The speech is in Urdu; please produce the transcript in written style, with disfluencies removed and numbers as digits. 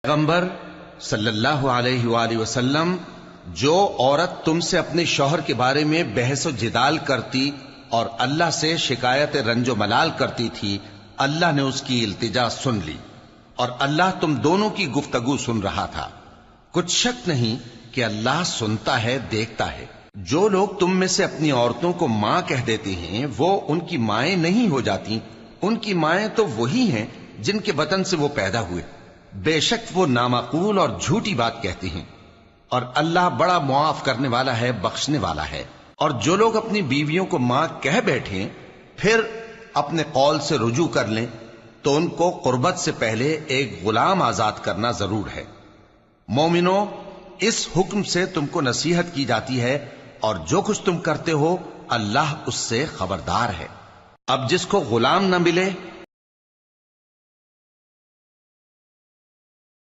پیغمبر صلی اللہ علیہ وآلہ وسلم، جو عورت تم سے اپنے شوہر کے بارے میں بحث و جدال کرتی اور اللہ سے شکایت رنج و ملال کرتی تھی، اللہ نے اس کی التجا سن لی اور اللہ تم دونوں کی گفتگو سن رہا تھا۔ کچھ شک نہیں کہ اللہ سنتا ہے، دیکھتا ہے۔ جو لوگ تم میں سے اپنی عورتوں کو ماں کہہ دیتے ہیں وہ ان کی مائیں نہیں ہو جاتی، ان کی مائیں تو وہی ہیں جن کے بطن سے وہ پیدا ہوئے۔ بے شک وہ نامعقول اور جھوٹی بات کہتی ہیں، اور اللہ بڑا معاف کرنے والا ہے، بخشنے والا ہے۔ اور جو لوگ اپنی بیویوں کو ماں کہہ بیٹھیں پھر اپنے قول سے رجوع کر لیں تو ان کو قربت سے پہلے ایک غلام آزاد کرنا ضرور ہے۔ مومنوں، اس حکم سے تم کو نصیحت کی جاتی ہے اور جو کچھ تم کرتے ہو اللہ اس سے خبردار ہے۔ اب جس کو غلام نہ ملے